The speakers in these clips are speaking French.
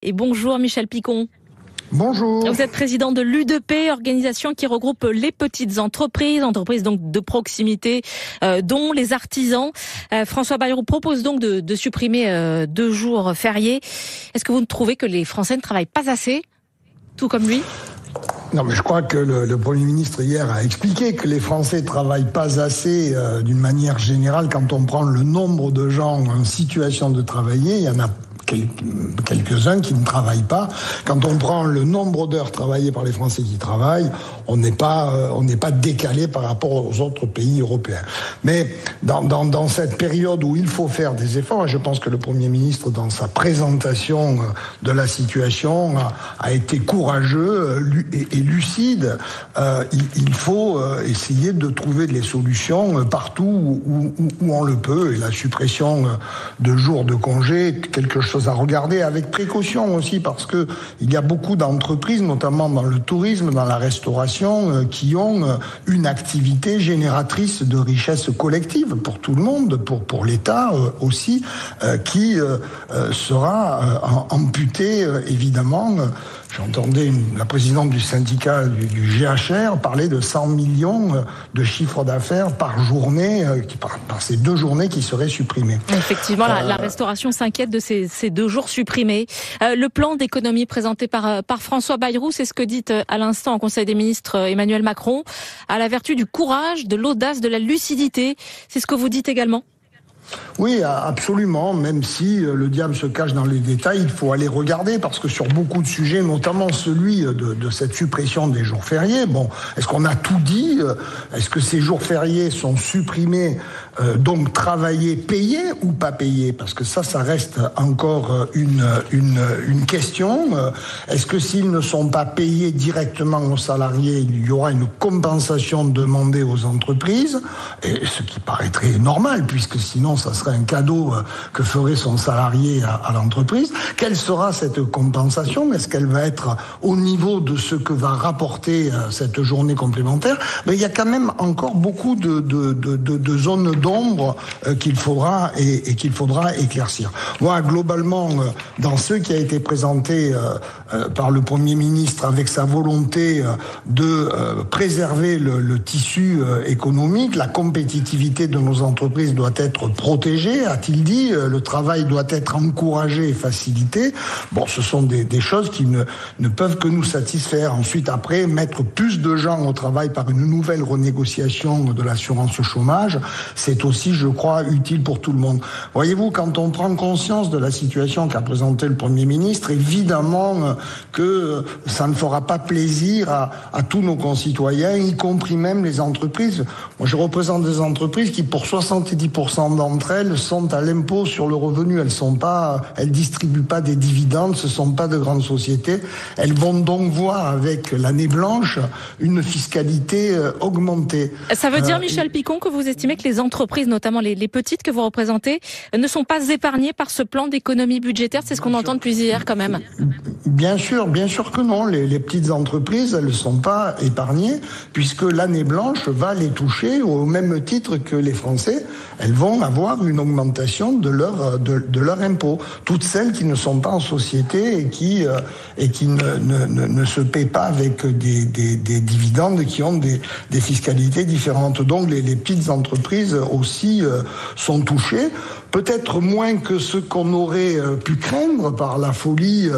Et bonjour Michel Picon. Bonjour. Vous êtes président de l'U2P, organisation qui regroupe les petites entreprises donc de proximité, dont les artisans. François Bayrou propose donc de supprimer 2 jours fériés. Est-ce que vous ne trouvez que les Français ne travaillent pas assez, tout comme lui ? Non, mais je crois que le Premier ministre hier a expliqué que les Français ne travaillent pas assez d'une manière générale. Quand on prend le nombre de gens en situation de travailler, il y en a quelques-uns qui ne travaillent pas. Quand on prend le nombre d'heures travaillées par les Français qui travaillent, on n'est pas décalé par rapport aux autres pays européens. Mais dans cette période où il faut faire des efforts, et je pense que le Premier ministre, dans sa présentation de la situation, a été courageux et lucide. Il faut essayer de trouver des solutions partout où on le peut. Et la suppression de jours de congé, quelque chose à regarder avec précaution aussi, parce que il y a beaucoup d'entreprises, notamment dans le tourisme, dans la restauration, qui ont une activité génératrice de richesse collective pour tout le monde, pour l'État aussi, qui sera amputée évidemment. J'entendais la présidente du syndicat du GHR parler de 100 millions de chiffre d'affaires par journée, par ces 2 journées qui seraient supprimées. Effectivement, la restauration s'inquiète de ces 2 jours supprimés. Le plan d'économie présenté par François Bayrou, c'est ce que dit à l'instant en Conseil des ministres Emmanuel Macron, à la vertu du courage, de l'audace, de la lucidité. C'est ce que vous dites également ? Oui, absolument, même si le diable se cache dans les détails, il faut aller regarder, parce que sur beaucoup de sujets, notamment celui de cette suppression des jours fériés, est-ce qu'on a tout dit ? Est-ce que ces jours fériés sont supprimés, donc travaillés, payés ou pas payés ? Parce que ça reste encore une question. Est-ce que s'ils ne sont pas payés directement aux salariés, il y aura une compensation demandée aux entreprises, et ce qui paraîtrait normal, puisque sinon ça serait un cadeau que ferait son salarié à l'entreprise. Quelle sera cette compensation ? Est-ce qu'elle va être au niveau de ce que va rapporter cette journée complémentaire ? Mais il y a quand même encore beaucoup de zones d'ombre qu'il faudra éclaircir. Moi, globalement, dans ce qui a été présenté par le Premier ministre, avec sa volonté de préserver le tissu économique, la compétitivité de nos entreprises doit être protégé, a-t-il dit. Le travail doit être encouragé et facilité. Ce sont des choses qui ne peuvent que nous satisfaire. Ensuite, après, mettre plus de gens au travail par une nouvelle renégociation de l'assurance chômage, c'est aussi, je crois, utile pour tout le monde. Voyez-vous, quand on prend conscience de la situation qu'a présentée le Premier ministre, évidemment que ça ne fera pas plaisir à tous nos concitoyens, y compris même les entreprises. Moi, je représente des entreprises qui, pour 70% d'entre elles, sont à l'impôt sur le revenu. Elles distribuent pas des dividendes, ce sont pas de grandes sociétés. Elles vont donc voir avec l'année blanche une fiscalité augmentée. Ça veut dire, Michel Picon, que vous estimez que les entreprises, notamment les petites que vous représentez, ne sont pas épargnées par ce plan d'économie budgétaire ? C'est ce qu'on entend depuis hier quand même. Bien sûr que non. Les petites entreprises, elles ne sont pas épargnées, puisque l'année blanche va les toucher au même titre que les Français. Elles vont avoir une augmentation de leur impôt. Toutes celles qui ne sont pas en société et qui ne se paient pas avec des dividendes, qui ont des fiscalités différentes. Donc les petites entreprises aussi sont touchées. Peut-être moins que ce qu'on aurait pu craindre par la folie.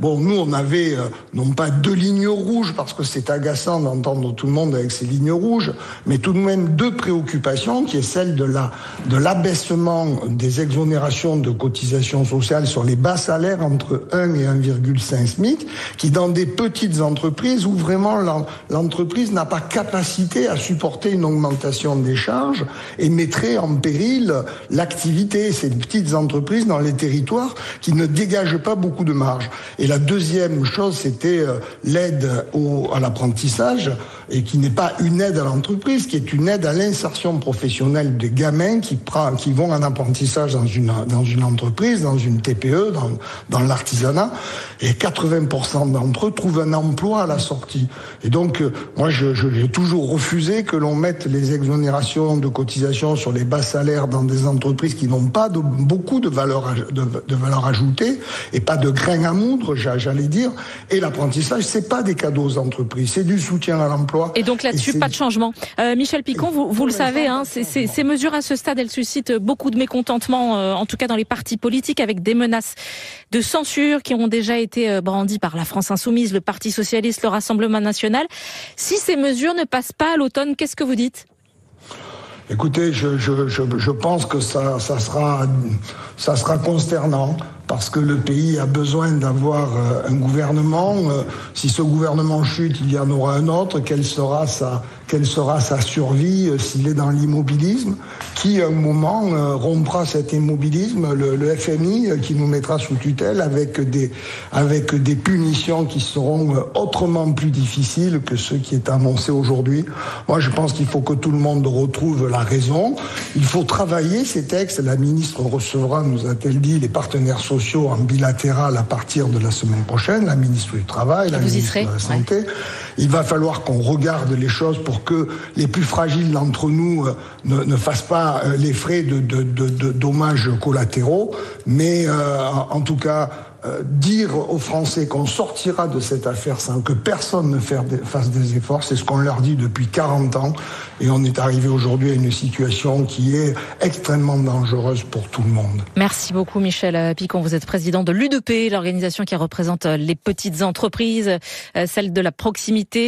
Nous, on avait non pas 2 lignes rouges, parce que c'est agaçant d'entendre tout le monde avec ces lignes rouges, mais tout de même 2 préoccupations, qui est celle de l'abaissement des exonérations de cotisations sociales sur les bas salaires entre 1 et 1,5 SMIC, qui dans des petites entreprises où vraiment l'entreprise n'a pas capacité à supporter une augmentation des charges et mettrait en péril l'activité. Ces petites entreprises dans les territoires qui ne dégagent pas beaucoup de marge. Et la deuxième chose, c'était l'aide à l'apprentissage, et qui n'est pas une aide à l'entreprise, qui est une aide à l'insertion professionnelle des gamins qui vont en apprentissage dans une entreprise, dans une TPE, dans l'artisanat. Et 80% d'entre eux trouvent un emploi à la sortie. Et donc, moi, j'ai toujours refusé que l'on mette les exonérations de cotisations sur les bas salaires dans des entreprises qui n'ont pas beaucoup de valeur ajoutée et pas de grain à moudre, j'allais dire. Et l'apprentissage, c'est pas des cadeaux aux entreprises, c'est du soutien à l'emploi. Et donc là-dessus, pas de changement. Michel Picon, vous le savez, hein, ces mesures à ce stade, elles suscitent beaucoup de mécontentement, en tout cas dans les partis politiques, avec des menaces de censure qui ont déjà été brandies par la France Insoumise, le Parti Socialiste, le Rassemblement National. Si ces mesures ne passent pas à l'automne, qu'est-ce que vous dites ? Écoutez, je pense que ça sera consternant parce que le pays a besoin d'avoir un gouvernement. Si ce gouvernement chute, il y en aura un autre. Quelle sera sa survie s'il est dans l'immobilisme? Qui, à un moment, rompra cet immobilisme? Le FMI qui nous mettra sous tutelle avec des punitions qui seront autrement plus difficiles que ceux qui est annoncé aujourd'hui. Moi, je pense qu'il faut que tout le monde retrouve la raison. Il faut travailler ces textes. La ministre recevra, nous a-t-elle dit, les partenaires sociaux en bilatéral à partir de la semaine prochaine, la ministre du Travail, la ministre de la Santé. Ouais. Il va falloir qu'on regarde les choses pour que les plus fragiles d'entre nous ne fassent pas les frais de dommages collatéraux. Mais en tout cas, dire aux Français qu'on sortira de cette affaire sans que personne ne fasse des efforts, c'est ce qu'on leur dit depuis 40 ans. Et on est arrivé aujourd'hui à une situation qui est extrêmement dangereuse pour tout le monde. Merci beaucoup Michel Picon. Vous êtes président de l'UDP, l'organisation qui représente les petites entreprises, celle de la proximité.